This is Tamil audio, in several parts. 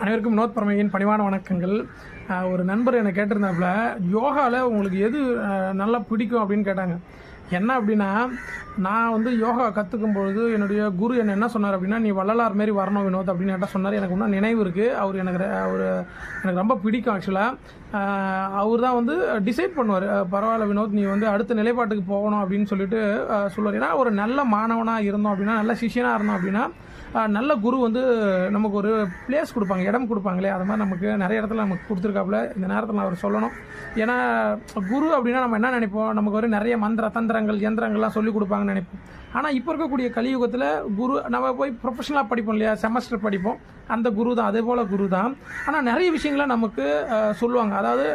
அனைவருக்கும் வினோத் பரமையின் பணிவான வணக்கங்கள். ஒரு நண்பர் என்னை கேட்டிருந்தாப்புல, யோகாவில் உங்களுக்கு எது நல்லா பிடிக்கும் அப்படின்னு கேட்டாங்க. என்ன அப்படின்னா, நான் வந்து யோகா கற்றுக்கும் பொழுது என்னுடைய குரு என்ன சொன்னார் அப்படின்னா, நீ வள்ளலார் மாரி வரணும் வினோத் அப்படின்னு என்கிட்ட சொன்னார். எனக்கு இன்னும் நினைவு இருக்குது. எனக்கு ரொம்ப பிடிக்கும். ஆக்சுவலாக அவர் தான் வந்து டிசைட் பண்ணுவார், பரவாயில்ல வினோத் நீ வந்து அடுத்த நிலைப்பாட்டுக்கு போகணும் அப்படின்னு சொல்லிட்டு சொல்லுவார். ஏன்னா ஒரு நல்ல மாணவனாக இருந்தோம் அப்படின்னா, நல்ல சிஷியனாக இருந்தோம் அப்படின்னா, நல்ல குரு வந்து நமக்கு ஒரு பிளேஸ் கொடுப்பாங்க, இடம் கொடுப்பாங்களே. அது மாதிரி நமக்கு நிறைய இடத்துல நமக்கு கொடுத்துருக்காப்புல. இந்த நேரத்தில் நான் அவர் சொல்லணும். ஏன்னா குரு அப்படின்னா நம்ம என்ன நினைப்போம், நமக்கு ஒரு நிறைய மந்திர தந்திரங்கள் யந்திரங்கள்லாம் சொல்லிக் கொடுப்பாங்கன்னு நினைப்போம். ஆனால் இப்போ இருக்கக்கூடிய கலியுகத்தில் குரு நம்ம போய் ப்ரொஃபஷனலாக படிப்போம் இல்லையா, செமஸ்டர் படிப்போம், அந்த குரு தான், அதே போல் குரு தான். ஆனால் நிறைய விஷயங்களை நமக்கு சொல்லுவாங்க. அதாவது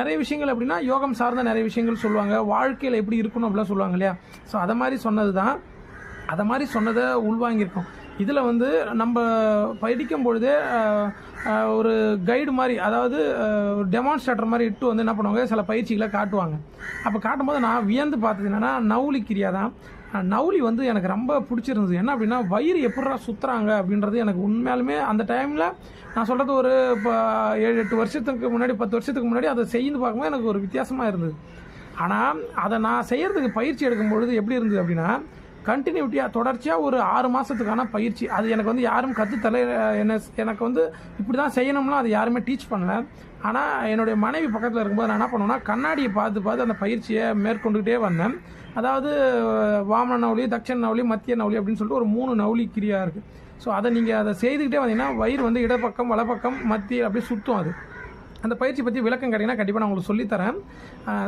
நிறைய விஷயங்கள் அப்படின்னா யோகம் சார்ந்த நிறைய விஷயங்கள் சொல்லுவாங்க, வாழ்க்கையில் எப்படி இருக்கணும் அப்படிலாம் சொல்லுவாங்க இல்லையா. ஸோ அதை மாதிரி சொன்னது தான், அதை மாதிரி சொன்னதை உள்வாங்கியிருக்கோம். இதில் வந்து நம்ம படிக்கும் பொழுதே ஒரு கைடு மாதிரி, அதாவது ஒரு டெமான்ஸ்ட்ரேட்டர் மாதிரி இட்டு வந்து என்ன பண்ணுவாங்க, சில பயிற்சிகளை காட்டுவாங்க. அப்போ காட்டும்போது நான் வியந்து பார்த்தது என்னென்னா, நவுலி கிரியா தான். நவுலி வந்து எனக்கு ரொம்ப பிடிச்சிருந்தது. என்ன அப்படின்னா, வயிறு எப்படா சுற்றுறாங்க அப்படின்றது எனக்கு உண்மையாலுமே அந்த டைமில், நான் சொல்கிறது ஒரு இப்போ 7-8 வருஷத்துக்கு முன்னாடி, 10 வருஷத்துக்கு முன்னாடி அதை செய்து பார்க்கும்போது எனக்கு ஒரு வித்தியாசமாக இருந்தது. ஆனால் அதை நான் செய்கிறதுக்கு பயிற்சி எடுக்கும் பொழுது எப்படி இருந்தது அப்படின்னா, கண்டினியூட்டியாக தொடர்ச்சியாக ஒரு 6 மாதத்துக்கான பயிற்சி. அது எனக்கு வந்து யாரும் கற்றுத்தல, எனக்கு வந்து இப்படி தான் செய்யணும்னா அது யாருமே டீச் பண்ணல. ஆனால் என்னுடைய மனைவி பக்கத்தில் இருக்கும்போது நான் என்ன பண்ணுவேன்னா, கண்ணாடியை பார்த்து அந்த பயிற்சியை மேற்கொண்டுகிட்டே வந்தேன். அதாவது வாமன நவுலி, தட்சண நவுலி, மத்திய நவுலி அப்படின்னு சொல்லிட்டு ஒரு 3 நவுலி கிரியா இருக்குது. ஸோ அதை நீங்கள் அதை செய்துக்கிட்டே வந்தீங்கன்னா வயிறு வந்து இடப்பக்கம் வலப்பக்கம் மத்திய அப்படியே சுற்றும். அது அந்த பயிற்சி பற்றி விளக்கம் கேட்டிங்கன்னா கண்டிப்பாக நான் உங்களுக்கு சொல்லித்தரேன்.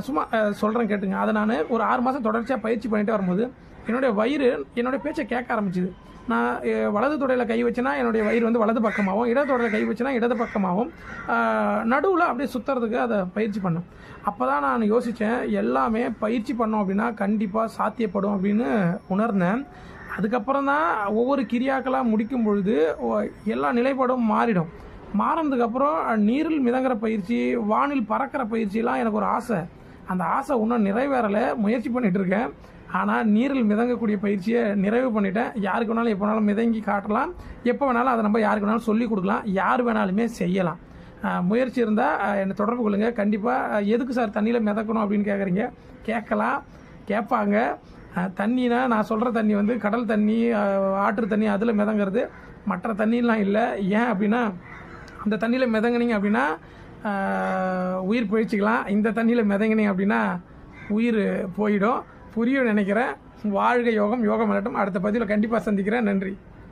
சும்மா சொல்கிறேன் கேட்டுங்க. அதை நான் ஒரு 6 மாதம் தொடர்ச்சியாக பயிற்சி பண்ணிகிட்டே வரும்போது என்னுடைய வயிறு என்னுடைய பேச்சை கேட்க ஆரம்பிச்சிது. நான் வலது தொடையில் கை வச்சேன்னா என்னுடைய வயிறு வந்து வலது பக்கமாகவும், இடது தொடையில் கை வச்சேன்னா இடது பக்கமாகவும், நடுவில் அப்படியே சுற்றுறதுக்கு அதை பயிற்சி பண்ணேன். அப்போ தான் நான் யோசித்தேன், எல்லாமே பயிற்சி பண்ணோம் அப்படின்னா கண்டிப்பாக சாத்தியப்படும் அப்படின்னு உணர்ந்தேன். அதுக்கப்புறம் தான் ஒவ்வொரு கிரியாக்களாக முடிக்கும் பொழுது எல்லா நிலைப்பாடும் மாறிடும். மாறினதுக்கப்புறம் நீரில் மிதங்கிற பயிற்சி, வானில் பறக்கிற பயிற்சியெலாம் எனக்கு ஒரு ஆசை. அந்த ஆசை இன்னும் நிறைவேறலை, முயற்சி பண்ணிகிட்ருக்கேன். ஆனால் நீரில் மிதங்கக்கூடிய பயிற்சியை நிறைவு பண்ணிட்டேன். யாருக்கு வேணாலும் எப்போ வேணாலும் மிதங்கி காட்டலாம், எப்போ வேணாலும் அதை நம்ம யாருக்கு வேணாலும் சொல்லிக் கொடுக்கலாம், யார் வேணாலுமே செய்யலாம். முயற்சி இருந்தால் என்னை தொடர்பு கொள்ளுங்கள். கண்டிப்பாக எதுக்கு சார் தண்ணியில் மிதக்கணும் அப்படின்னு கேட்குறீங்க, கேட்பாங்க. தண்ணினா நான் சொல்கிற தண்ணி வந்து கடல் தண்ணி, ஆற்று தண்ணி, அதில் மிதங்கிறது, மற்ற தண்ணிலாம் இல்லை. ஏன் அப்படின்னா, அந்த தண்ணியில் மிதங்கினீங்க அப்படின்னா உயிர் போயிடுச்சிக்கலாம், இந்த தண்ணியில் மிதங்கினீங்க அப்படின்னா உயிர் போயிடும். புரியும் நினைக்கிறேன். வாழ்க யோகம், யோகம் வரட்டும். அடுத்த பதிவில் கண்டிப்பாக சந்திக்கிறேன். நன்றி.